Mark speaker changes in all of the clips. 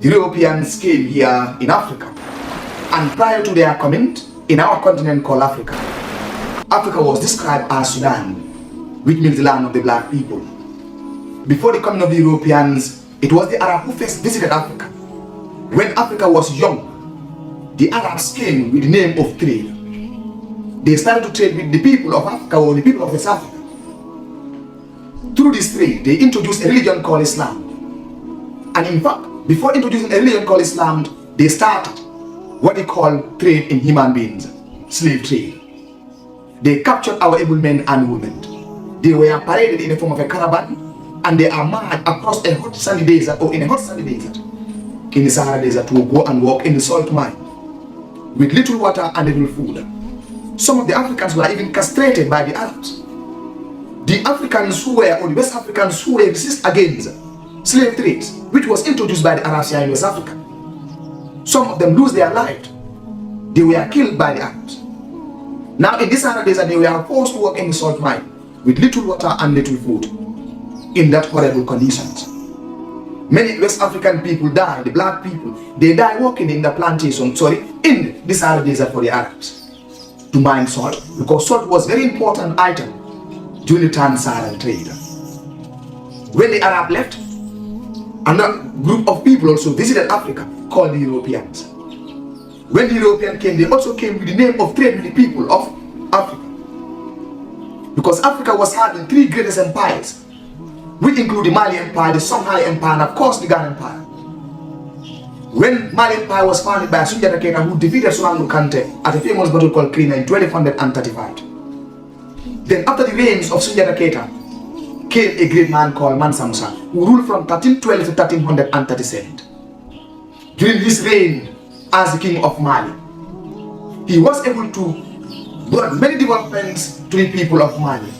Speaker 1: The Europeans came here in Africa, and prior to their coming in our continent called Africa, Africa was described as Sudan, which means the land of the black people. Before the coming of the Europeans, it was the Arab who first visited Africa. When Africa was young, the Arabs came with the name of trade. They started to trade with the people of Africa or the people of West Africa. Through this trade, they introduced a religion called Islam. And in fact, before introducing a religion called Islam, they started what they call trade in human beings, slave trade. They captured our able men and women. They were paraded in the form of a caravan, and they are marched across a hot sandy desert, or in a hot sandy desert, in the Sahara Desert, to go and walk in the salt mine with little water and little food. Some of the Africans were even castrated by the Arabs. The Africans who were, or the West Africans who were resist against slave trade, which was introduced by the Arabs here in West Africa, some of them lose their lives. They were killed by the Arabs. Now in this Sahara Desert, they were forced to work in the salt mine with little water and little food in that horrible conditions. Many West African people die, the black people, they die working in the plantation, in the Sahara Desert for the Arabs to mine salt, because salt was a very important item during the trans-Saharan trade. When the Arab left, another group of people also visited Africa called the Europeans. When the Europeans came, they also came with the name of trade with the people of Africa. Because Africa was having three greatest empires, which include the Mali Empire, the Songhai Empire, and of course the Ghana Empire. When Mali Empire was founded by Sunjata Keita, who defeated Sulango Kante at a famous battle called Krina in 1235. Then after the reigns of Sunjata Keita came a great man called Mansa Musa, who ruled from 1312 to 1337. During his reign as the king of Mali, he was able to bring many developments to the people of Mali.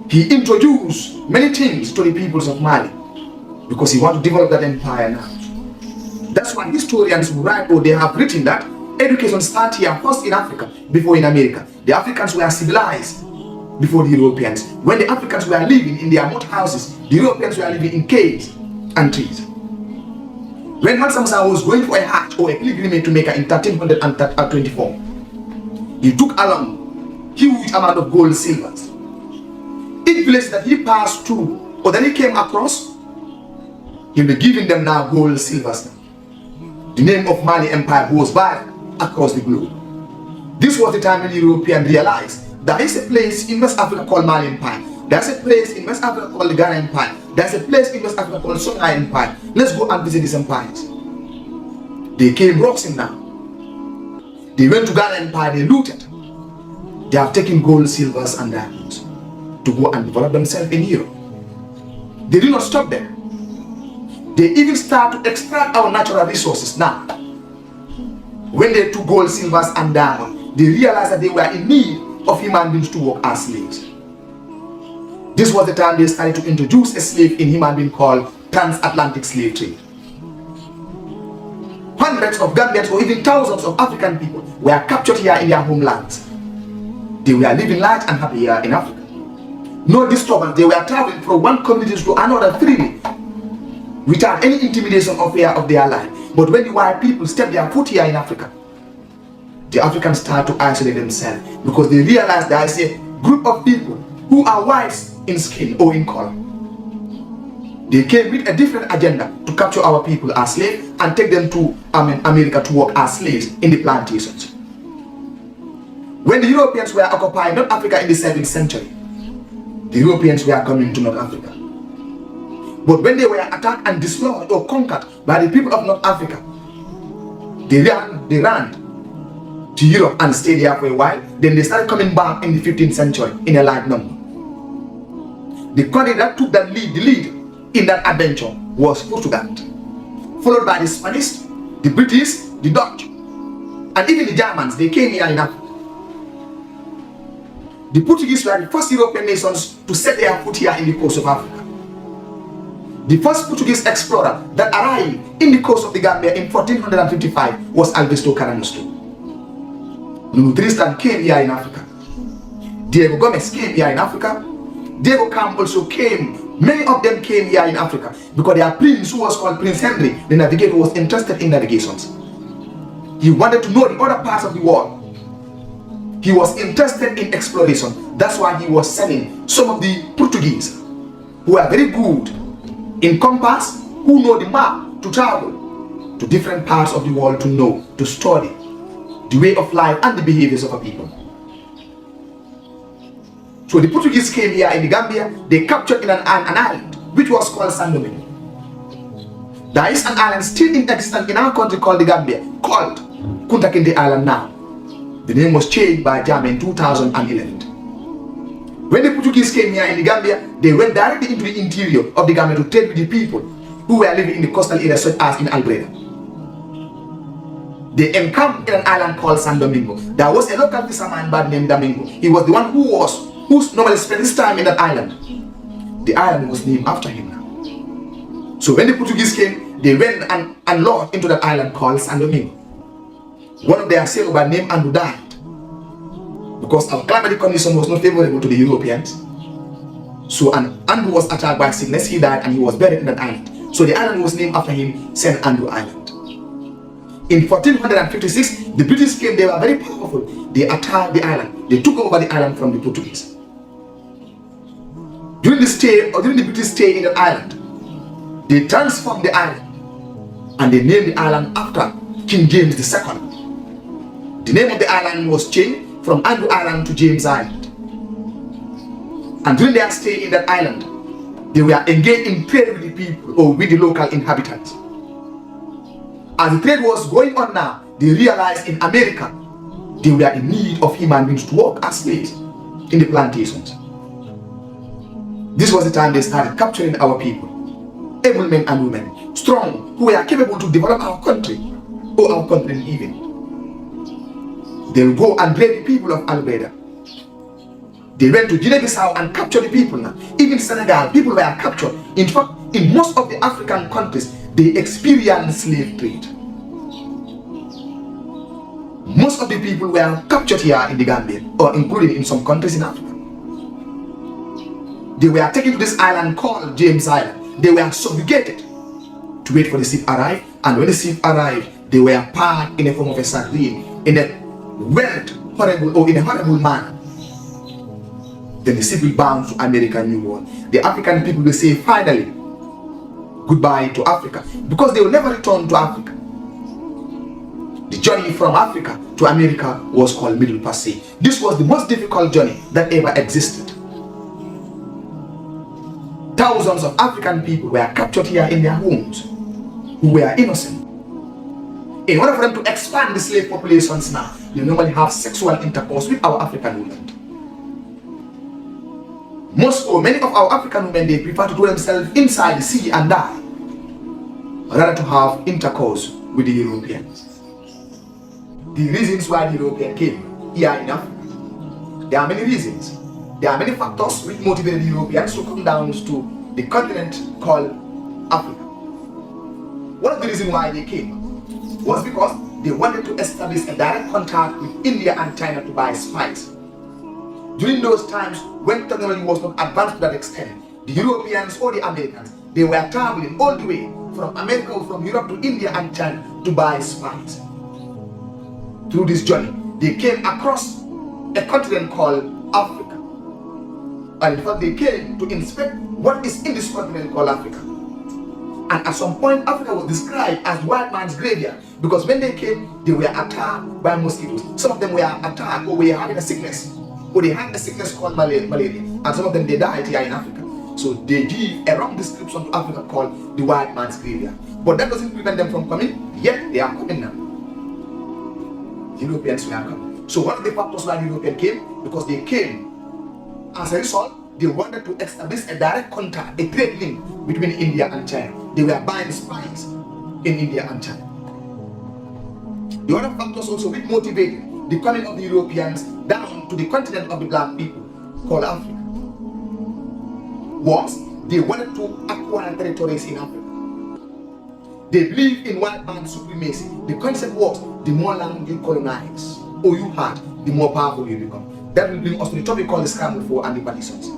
Speaker 1: He introduced many things to the peoples of Mali because he wanted to develop that empire now. That's why historians who write, or they have written that education started here first in Africa before in America. The Africans were civilized before the Europeans. When the Africans were living in their mud houses, the Europeans were living in caves and trees. When Mansa Musa was going for a hajj or a pilgrimage to Mecca in 1324, he took along huge amount of gold, silvers. Each village that he passed through or that he came across, he'll be giving them now gold, silvers. The name of Mali Empire goes by across the globe. This was the time when the Europeans realized there is a place in West Africa called Mali Empire. There's a place in West Africa called the Ghana Empire. There's a place in West Africa called Songhai Empire. Let's go and visit these empires. They came rushing now. They went to Ghana Empire, they looted. They have taken gold, silvers, and diamonds to go and develop themselves in Europe. They did not stop there. They even start to extract our natural resources now. When they took gold, silvers, and diamonds, they realized that they were in need of human beings to work as slaves. This was the time they started to introduce a slave in human being called transatlantic slave trade. Hundreds of Gambians or even thousands of African people were captured here in their homelands. They were living large and happy here in Africa. No disturbance, they were traveling from one community to another freely, without any intimidation or fear of their life. But when the white people stepped their foot here in Africa, the Africans start to isolate themselves because they realize there is a group of people who are whites in skin or in color. They came with a different agenda to capture our people as slaves and take them to America to work as slaves in the plantations. When the Europeans were occupying North Africa in the 7th century, the Europeans were coming to North Africa. But when they were attacked and destroyed or conquered by the people of North Africa, they ran to Europe and stayed there for a while. Then they started coming back in the 15th century in a large number. The country that took the lead in that adventure was Portugal, followed by the Spanish, the British, the Dutch, and even the Germans. They came here in Africa. The Portuguese were the first European nations to set their foot here in the coast of Africa. The first Portuguese explorer that arrived in the coast of the Gambia in 1455 was Alberto Caranosto. Nuno Tristan came here in Africa. Diego Gomez came here in Africa. Diego Cam also came Many of them came here in Africa because their prince, who was called Prince Henry, the navigator, was interested in navigations. He wanted to know the other parts of the world. He was interested in exploration. That's why he was sending some of the Portuguese who are very good in compass, who know the map, to travel to different parts of the world to know, to study the way of life and the behaviors of a people. So the Portuguese came here in the Gambia. They captured in an island which was called San Domingo. There is an island still in existence in our country called the Gambia, called Kunta Kinte Island now. The name was changed by Jam in 2011. When the Portuguese came here in the Gambia, they went directly into the interior of the Gambia to trade with the people who were living in the coastal areas such as in Alberta. They encamped in an island called San Domingo. There was a local fisherman by the name Domingo. He was the one who normally spent his time in that island. The island was named after him now. So when the Portuguese came, they went and unlocked into that island called San Domingo. One of their sailors by name Andrew died because our climatic condition was not favorable to the Europeans. So Andrew was attacked by sickness. He died and he was buried in that island. So the island was named after him, St. Andrew Island. In 1456, the British came. They were very powerful. They attacked the island. They took over the island from the Portuguese. During the British stay in the island, they transformed the island and they named the island after King James II. The name of the island was changed from Andrew Island to James Island. And during their stay in that island, they were engaged in trade with the people or with the local inhabitants. As the trade was going on now, they realized in America they were in need of human beings to work as slaves in the plantations. This was the time they started capturing our people, able men and women, strong, who were capable to develop our country, or our continent even. They'll go and raid the people of Alberta. They went to Guinea-Bissau and captured the people now. Even Senegal, people were captured. In fact, in most of the African countries, they experienced slave trade. Most of the people were captured here in the Gambia, or included in some countries in Africa. They were taken to this island called James Island. They were subjugated to wait for the ship arrive, and when the ship arrived, they were packed in a form of a sardine, in a horrible manner. Then the ship will bound to America New World. The African people will say finally goodbye to Africa, because they will never return to Africa. The journey from Africa to America was called Middle Passage. This was the most difficult journey that ever existed. Thousands of African people were captured here in their homes who were innocent. In order for them to expand the slave populations now, they normally have sexual intercourse with our African women. Most or many of our African women, they prefer to throw themselves inside the sea and die rather to have intercourse with the Europeans. The reasons why the European came here in Africa, there are many reasons. There are many factors which motivated the Europeans to come down to the continent called Africa. One of the reasons why they came was because they wanted to establish a direct contact with India and China to buy spice. During those times when technology was not advanced to that extent, the Europeans or the Americans, they were traveling all the way from America or from Europe to India and China to buy spice. Through this journey, they came across a continent called Africa. And in fact, they came to inspect what is in this continent called Africa. And at some point, Africa was described as white man's graveyard, because when they came, they were attacked by mosquitoes. Some of them were attacked or were having a sickness, or they had a sickness called malaria, and some of them they died here in Africa. So they give a wrong description to Africa called the white man's graveyard. But that doesn't prevent them from coming. Yet they are coming now. Europeans were coming. So one of the factors why the Europeans came, because they came as a result, they wanted to establish a direct contact, a trade link between India and China. They were buying spice in India and China. The other factors also which motivated the coming of the Europeans down to the continent of the black people called Africa was they wanted to acquire territories in Africa. They believed in white man supremacy. The concept was the more land you colonize or you had, the more powerful you become. That will bring us to the topic called the Scramble and the partitions.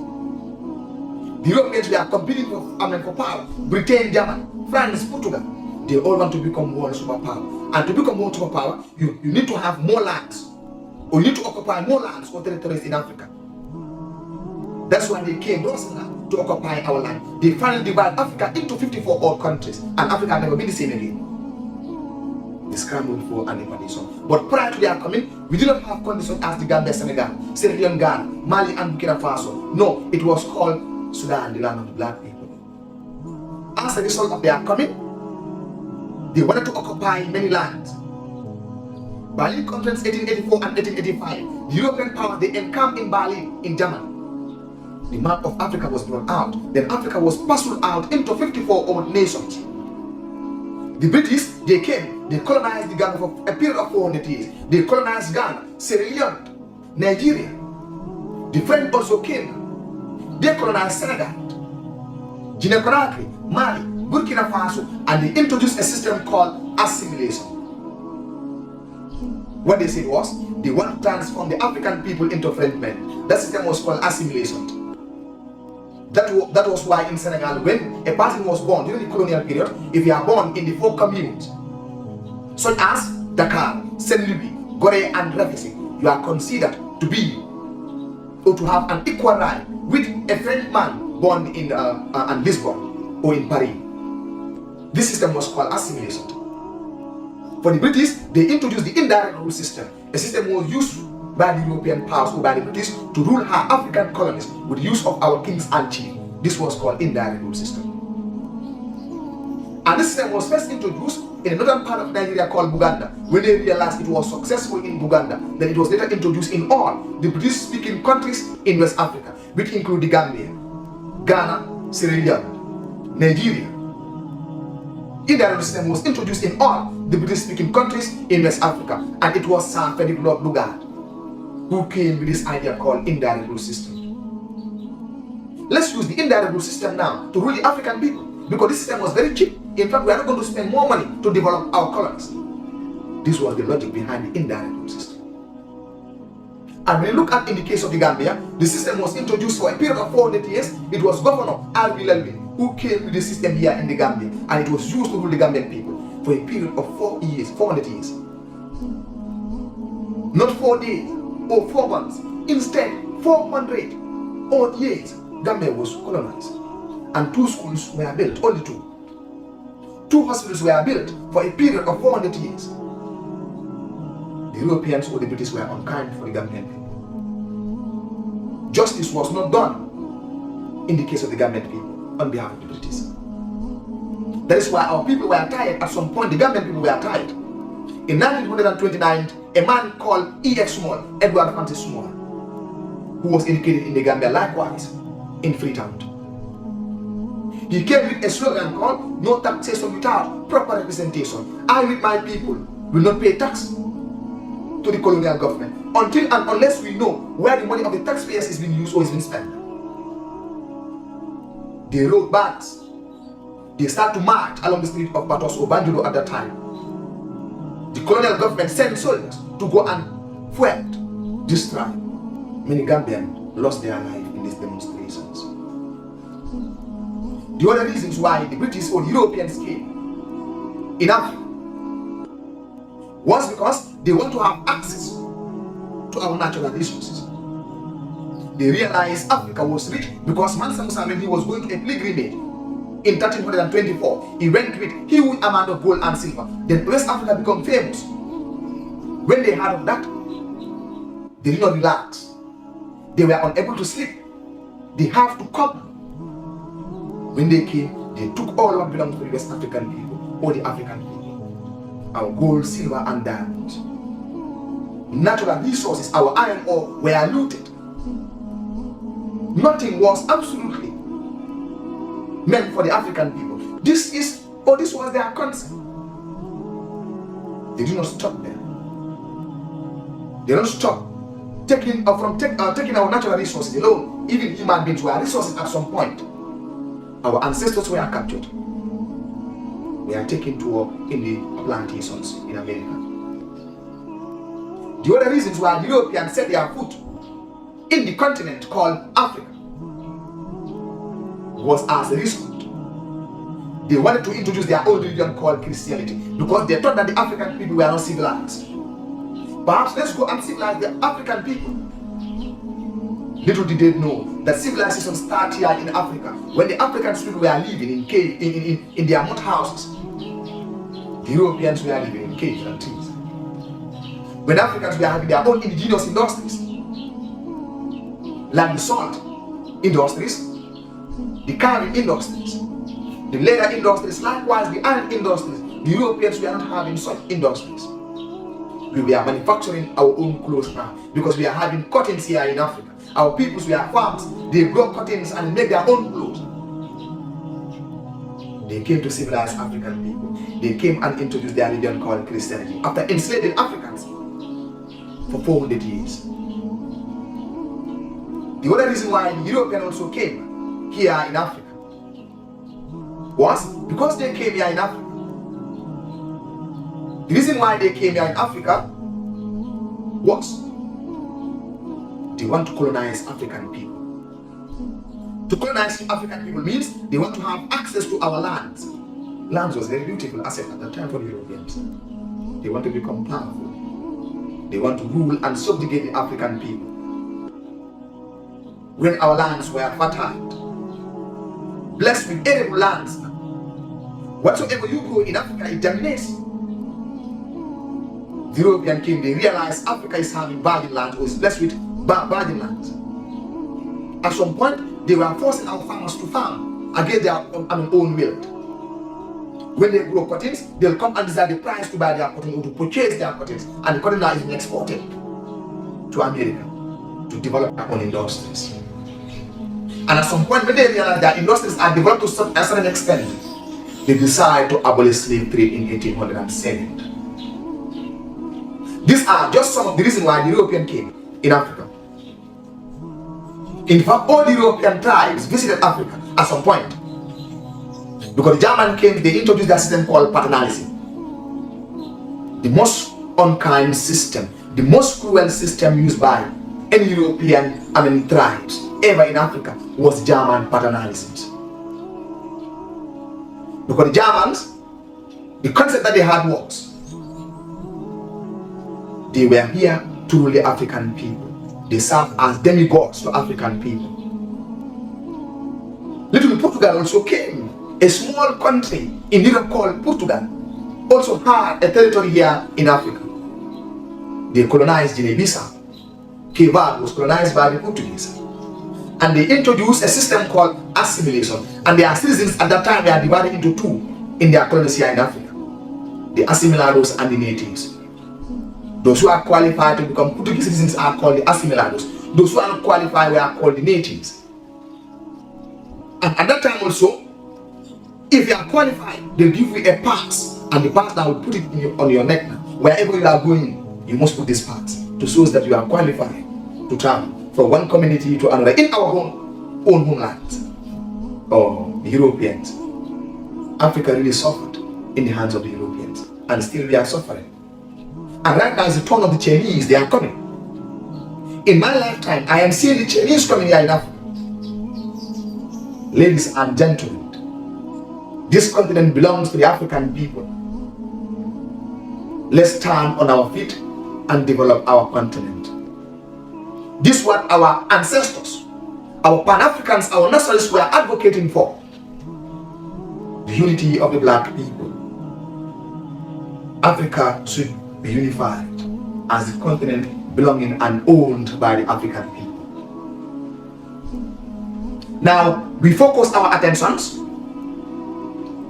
Speaker 1: The Europeans were competing for power. Britain, Germany, France, Portugal. They all want to become one superpower. And to become one superpower, you need to have more lands. Or you need to occupy more lands or territories in Africa. That's why they came to occupy our land. They finally divided Africa into 54 odd countries. And Africa has never been the same again. They scrambled for an independence. But prior to their coming, we did not have conditions as the Gambia, Senegal, Sierra Leone, Ghana, Mali, and Burkina Faso. No, it was called Sudan, the land of the black people. As a result of their coming, they wanted to occupy many lands. Berlin Conference 1884 and 1885, the European powers, they encamped in Berlin, in Germany. The map of Africa was brought out. Then Africa was parceled out into 54 own nations. The British, they came, they colonized the Ghana for a period of 400 years. They colonized Ghana, Sierra Leone, Nigeria. The French also came. They colonized Senegal, Guinea-Conakry, Mali, Burkina Faso, and they introduced a system called assimilation. What they said was, they want to transform the African people into Frenchmen. That system was called assimilation. That was why in Senegal, when a person was born during the colonial period, if you are born in the four communes, such as Dakar, Saint Louis, Gorée, and Legacies, you are considered to be or to have an equal right with a Frenchman born in Lisbon or in Paris. This system was called assimilation. For the British, they introduced the indirect rule system. A system was used by the European powers or by the British to rule our African colonies with the use of our kings and chiefs. This was called indirect rule system. And this system was first introduced in a northern part of Nigeria called Buganda. When they realized it was successful in Buganda, then it was later introduced in all the British-speaking countries in West Africa, which include the Gambia, Ghana, Sierra Leone, Nigeria. Indirect system was introduced in all the British-speaking countries in West Africa, and it was Sir Frederick Lord Lugard who came with this idea called indirect rule system. Let's use the indirect rule system now to rule the African people, because this system was very cheap. In fact, we are not going to spend more money to develop our colonies. This was the logic behind the indirect rule system. And when you look at in the case of the Gambia, the system was introduced for a period of 400 years. It was Governor R.B. Lelwin who came with the system here in the Gambia, and it was used to rule the Gambian people for a period of 400 years. Not 4 days or 4 months. Instead, 400 odd years, Gambia was colonized. And 2 schools were built, only 2. 2 hospitals were built for a period of 400 years. The Europeans or the British were unkind for the Gambian people. Justice was not done in the case of the Gambian people on behalf of the British. That is why our people were tired. At some point, the Gambian people were tired. In 1929, a man called E.F. Small, Edward Francis Small, who was educated in the Gambia likewise in Freetown. He came with a slogan called "No taxation without proper representation." I with my people will not pay tax to the colonial government until and unless we know where the money of the taxpayers is being used or is being spent. They wrote bands. They start to march along the street of Batos or Banjulu at that time. The colonial government sent soldiers to go and fight this tribe. Many Gambians lost their life in these demonstrations. The other reasons why the British or the Europeans came in Africa was because they want to have access to our natural resources. They realized Africa was rich because Mansa Musa, when he was going to a pilgrimage in 1324, he went with a huge amount of gold and silver. Then West Africa became famous. When they heard of that, they did not relax. They were unable to sleep. They have to come. When they came, they took all what belonged to the West African people, or the African people. Our gold, silver, and diamonds. Natural resources, our iron ore, were looted. Nothing was absolutely meant for the African people. This was their concern. They did not stop there. They don't stop taking our natural resources alone. Even human beings were resources at some point. Our ancestors were captured. We are taken to work in the plantations in America. The other reasons why the Europeans set their foot in the continent called Africa was as a result. They wanted to introduce their own religion called Christianity because they thought that the African people were not civilized. Perhaps let's go and civilize the African people. Little did they know that civilization started here in Africa when the African people were living in their mud houses. The Europeans were living in caves and trees. When Africans were having their own indigenous industries, like the salt industries, the carving industries, the leather industries, likewise the iron industries, the Europeans were not having such industries. We were manufacturing our own clothes now because we are having cottons here in Africa. Our peoples were farms, they grow cottons and make their own clothes. They came to civilize African people. They came and introduced their religion called Christianity after enslaving Africans for 400 years. The other reason why the Europeans also came here in Africa was because they came here in Africa. The reason why they came here in Africa was they want to colonize African people. To colonize African people means they want to have access to our lands. Lands was a very beautiful asset at the time for the Europeans. They want to become powerful. They want to rule and subjugate the African people. When our lands were fertile, blessed with edible lands, whatsoever you grow in Africa, it germinates. The European came, they realized Africa is having virgin land, or is blessed with virgin lands. At some point, they were forcing our farmers to farm against their own will. When they grow cottons, they'll come and decide the price to buy their cotton or to purchase their cottons, and the cotton now is being exported to America to develop their own industries. And at some point, when they realize that industries are developed to a certain extent, they decide to abolish slave trade in 1807. These are just some of the reasons why the European came in Africa. In fact, all the European tribes visited Africa at some point. Because the German came, they introduced a system called paternalism. The most unkind system, the most cruel system used by any European tribes ever in Africa was German paternalism. Because the Germans, the concept that they had was, they were here to rule the African people. They served as demigods to African people. Little Portugal also came. A small country in Europe called Portugal also had a territory here in Africa. They colonized Guinea-Bissau. Cape Verde was colonized by the Portuguese. And they introduced a system called assimilation. And their citizens at that time were divided into two in their colonies here in Africa. The assimilados and the natives. Those who are qualified to become Portuguese citizens are called the assimilados. Those who are not qualified were called the natives. And at that time also, if you are qualified, they'll give you a pass, and the pass now will put it on your neck now. Wherever you are going, you must put this pass to show that you are qualified to travel from one community to another in our own homeland. Oh, the Europeans. Africa really suffered in the hands of the Europeans, and still we are suffering. And right now is the turn of the Chinese, they are coming. In my lifetime, I am seeing the Chinese coming here in Africa. Ladies and gentlemen, this continent belongs to the African people. Let's stand on our feet and develop our continent. This is what our ancestors, our Pan-Africans, our nationalists were advocating for. The unity of the black people. Africa should be unified as the continent belonging and owned by the African people. Now, we focus our attentions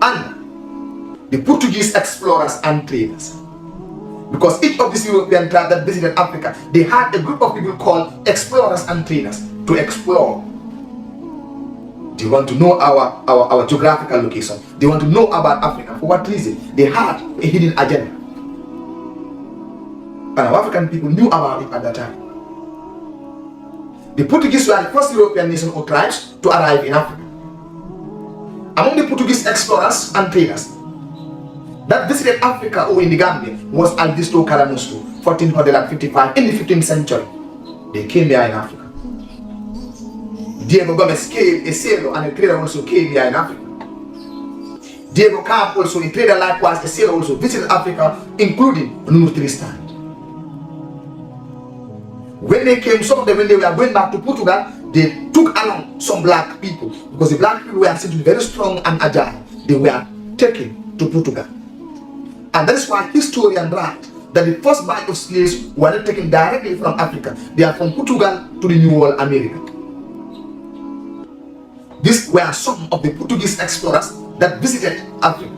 Speaker 1: on the Portuguese explorers and traders. Because each of these European tribes that visited Africa, they had a group of people called explorers and traders to explore. They want to know our geographical location. They want to know about Africa. For what reason? They had a hidden agenda. And our African people knew about it at that time. The Portuguese were the first European nation or tribes to arrive in Africa. Among the Portuguese explorers and traders that visited Africa or in the Gambia was Alvisto Caranosto, 1455 in the 15th century. They came there in Africa. Diego Gomez came, a sailor and a trader also came here in Africa. Diego Camp also, a trader likewise, a sailor also visited Africa, including North Tristan. When they came, some of them, when they were going back to Portugal, they took along some black people, because the black people were seen to be very strong and agile. They were taken to Portugal. And that is why historians write that the first batch of slaves were not taken directly from Africa. They are from Portugal to the New World America. These were some of the Portuguese explorers that visited Africa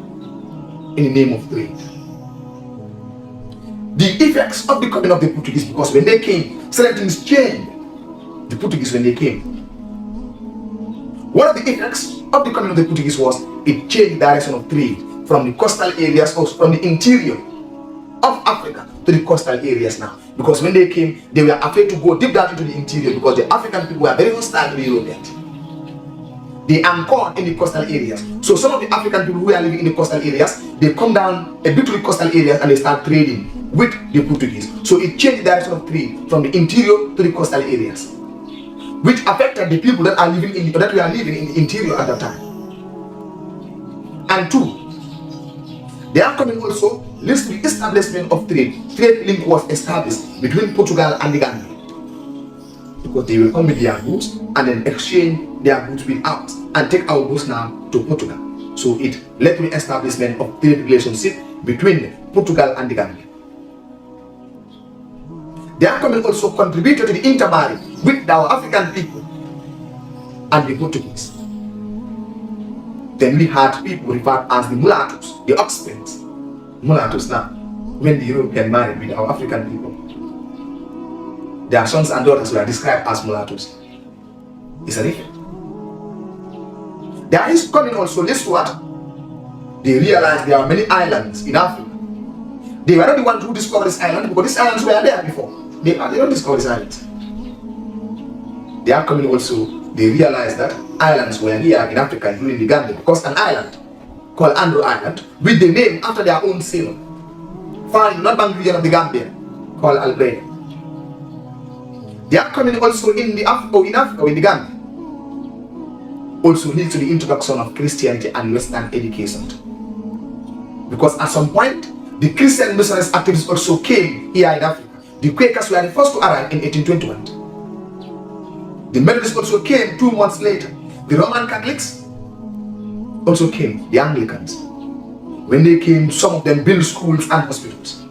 Speaker 1: in the name of trade. The effects of the coming of the Portuguese, because when they came, certain things changed. The Portuguese, when they came, one of the effects of the coming of the Portuguese was it changed the direction of trade from the coastal areas, or from the interior of Africa to the coastal areas now. Because when they came, they were afraid to go deep down into the interior, because the African people were very hostile to the Europeans. They anchored in the coastal areas. So some of the African people who are living in the coastal areas, they come down a bit to the coastal areas and they start trading with the Portuguese. So it changed the direction of trade from the interior to the coastal areas, which affected the people that are living in that were living in the interior at that time. And two, their coming also leads to the establishment of trade. Trade link was established between Portugal and the Gambia, because they will come with their goods and then exchange their goods with us and take our goods now to Portugal. So it led to the establishment of trade relationship between Portugal and the Gambia. Their coming also contributed to the intermarriage with our African people and the Portuguese. Then we had people referred as the mulattoes, the Oxfams. Mulattoes now, when the European married with our African people, their sons and daughters were described as mulattoes. It's an effect. There is coming also, this what? They realized there are many islands in Africa. They were not the ones who discovered this island, because these islands were there before. They don't discover these islands. They are coming also, they realized that islands were here in Africa, including the Gambia, because an island called Andrew Island, with the name after their own sailor, found in the northern region of the Gambia, called Albreda. They are coming also in Africa, in the Gambia, also leads to the introduction of Christianity and Western education. Because at some point, the Christian missionaries activities also came here in Africa. The Quakers were the first to arrive in 1821. The Methodists also came 2 months later. The Roman Catholics also came, the Anglicans. When they came, some of them built schools and hospitals.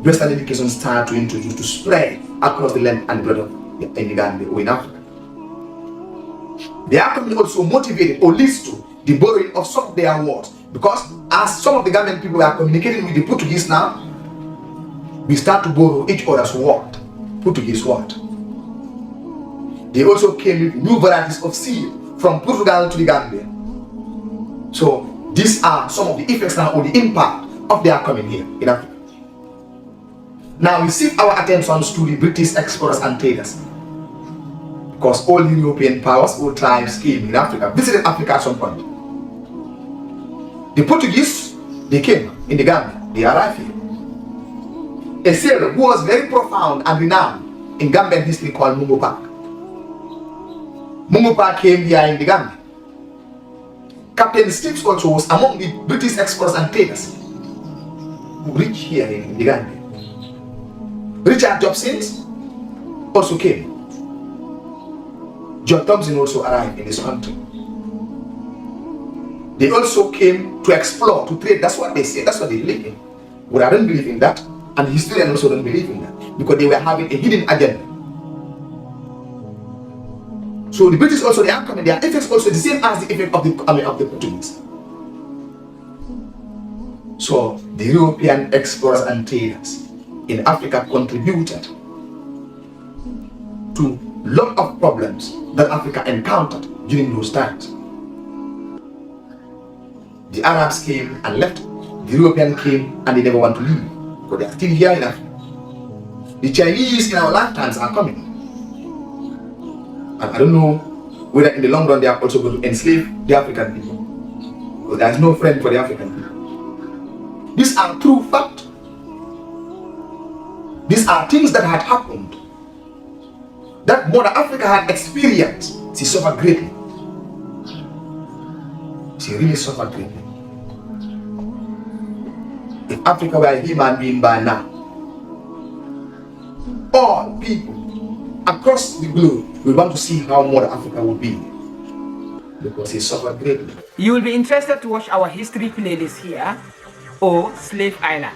Speaker 1: Western education started to introduce, to spread across the land and the breadth in the Gambia or in Africa. They are also motivated or leads to the borrowing of some of their words, because as some of the Gambian people are communicating with the Portuguese now, we start to borrow each other's word, Portuguese word. They also came with new varieties of seed from Portugal to the Gambia. So these are some of the effects now, or the impact of their coming here in Africa. Now we shift our attention to the British explorers and traders, because all the European powers, all tribes came in Africa, visited Africa at some point. The Portuguese, they came in the Gambia, they arrived here. A sailor who was very profound and renowned in Gambian history called Mungo Park. Mungo Park came here in the Gambia. Captain Stevens also was among the British explorers and traders who reached here in the Gambia. Richard Jobson also came. John Thompson also arrived in this country. They also came to explore, to trade. That's what they say, that's what they believe in. But I don't believe in that, and the historians also don't believe in that, because they were having a hidden agenda. So the British also, they are coming, their effects also the same as the effect of the Portuguese. So the European explorers and traders in Africa contributed to a lot of problems that Africa encountered during those times. The Arabs came and left. The Europeans came and they never want to leave, because they are still here in Africa. The Chinese in our lifetimes are coming. And I don't know whether in the long run they are also going to enslave the African people, because there is no friend for the African people. These are true facts. These are things that had happened that Mother Africa had experienced, she suffered greatly. She really suffered greatly. If Africa were a human being by now, all people across the globe will want to see how Mother Africa would be, because he suffered greatly.
Speaker 2: You will be interested to watch our history playlist here, or Slave Island.